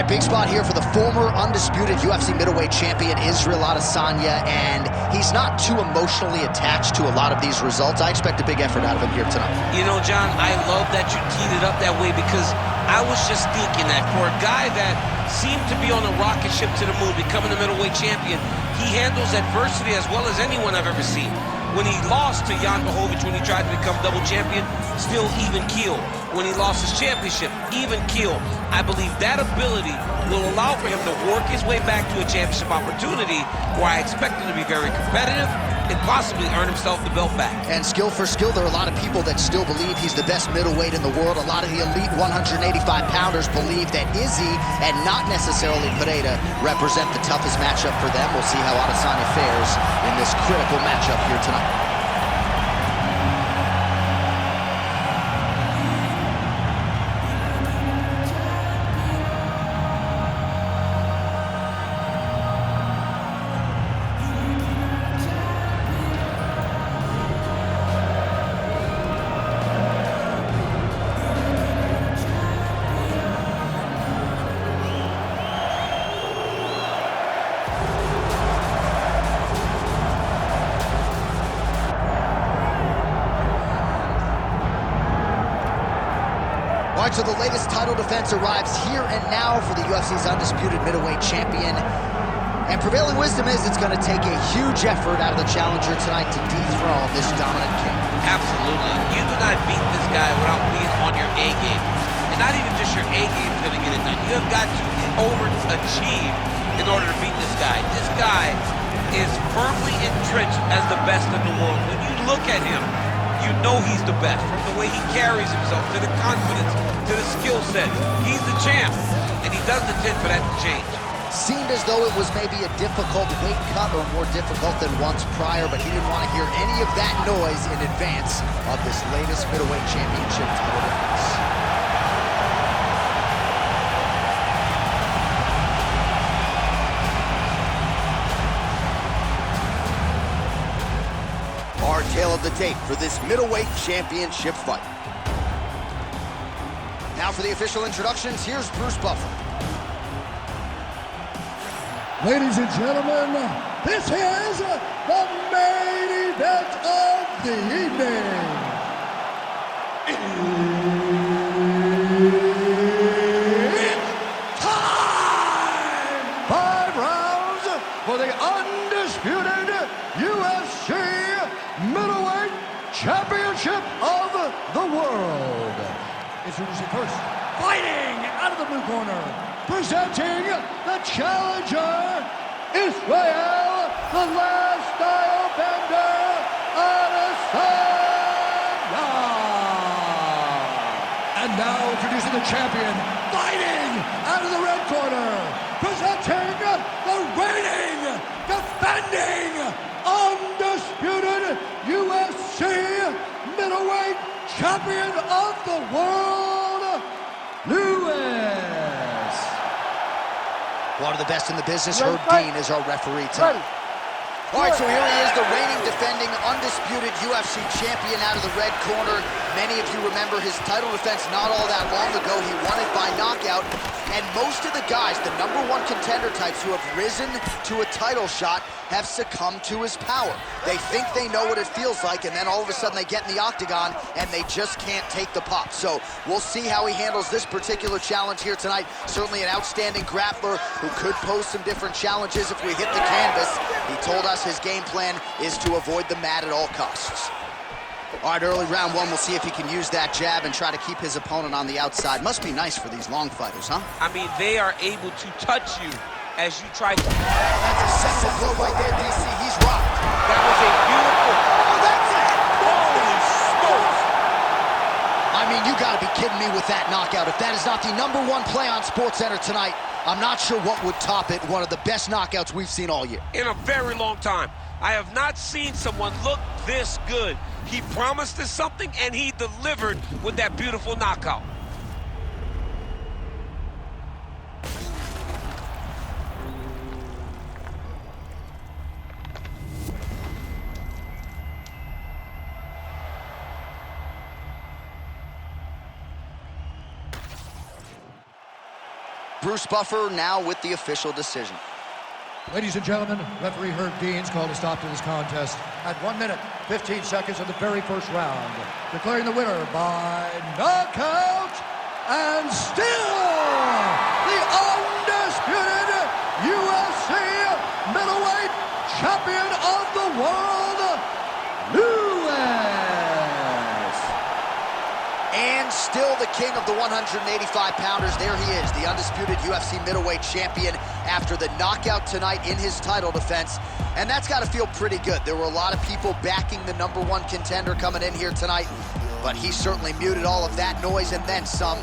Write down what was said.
right, big spot here for the former undisputed UFC middleweight champion, Israel Adesanya, and he's not too emotionally attached to a lot of these results. I expect a big effort out of him here tonight. You know, John, I love that you teed it up that way because I was just thinking that for a guy that seemed to be on a rocket ship to the moon, becoming a middleweight champion, he handles adversity as well as anyone I've ever seen. When he lost to Jan Blachowicz, when he tried to become double champion, still even keel. When he lost his championship, even keel. I believe that ability will allow for him to work his way back to a championship opportunity where I expect him to be very competitive and possibly earn himself the belt back. And skill for skill, there are a lot of people that still believe he's the best middleweight in the world. A lot of the elite 185-pounders believe that Izzy and not necessarily Pereira represent the toughest matchup for them. We'll see how Adesanya fares in this critical matchup here tonight. All right, so the latest title defense arrives here and now for the UFC's undisputed middleweight champion. And prevailing wisdom is it's going to take a huge effort out of the challenger tonight to dethrone this dominant king. Absolutely. You do not beat this guy without being on your A game. And not even just your A game is going to get it done. You have got to overachieve in order to beat this guy. This guy is firmly entrenched as the best in the world. When you look at him, you know he's the best. From the way he carries himself, to the confidence, to the skill set. He's the champ, and he doesn't intend for that to change. Seemed as though it was maybe a difficult weight cut or more difficult than once prior, but he didn't want to hear any of that noise in advance of this latest middleweight championship title defense. Our tale of the tape for this middleweight championship fight. Now for the official introductions, here's Bruce Buffer. Ladies and gentlemen, this is the main event of the evening. It's time! 5 rounds for the undisputed UFC middleweight championship of the world. Introducing first, fighting out of the blue corner, presenting the challenger, Israel, the last style bender, Adesanya. And now introducing the champion, fighting out of the red corner, presenting the reigning, defending, undisputed UFC middleweight champion of the world, Lewis. One of the best in the business, Herb Dean, is our referee tonight. All right, so here he is, the reigning, defending, undisputed UFC champion out of the red corner. Many of you remember his title defense not all that long ago. He won it by knockout. And most of the guys, the #1 contender types who have risen to a title shot, have succumbed to his power. They think they know what it feels like, and then all of a sudden they get in the octagon and they just can't take the pop. So we'll see how he handles this particular challenge here tonight. Certainly an outstanding grappler who could pose some different challenges if we hit the canvas. He told us his game plan is to avoid the mat at all costs. All right, early round 1, we'll see if he can use that jab and try to keep his opponent on the outside. Must be nice for these long fighters, huh? I mean, they are able to touch you as you try to... That's a sensible blow right there, DC. He's rocked. That was a beautiful... Oh, that's it! Holy smokes! I mean, you gotta be kidding me with that knockout. If that is not the #1 play on SportsCenter tonight, I'm not sure what would top it. One of the best knockouts we've seen all year. In a very long time. I have not seen someone look this good. He promised us something, and he delivered with that beautiful knockout. Bruce Buffer now with the official decision. Ladies and gentlemen, referee Herb Dean's called a stop to this contest at 1 minute, 15 seconds of the very first round, declaring the winner by knockout and still the undisputed UFC middleweight champion of the world, Lewis. And still the king of the 185-pounders. There he is, the undisputed UFC middleweight champion after the knockout tonight in his title defense. And that's got to feel pretty good. There were a lot of people backing the #1 contender coming in here tonight, but he certainly muted all of that noise and then some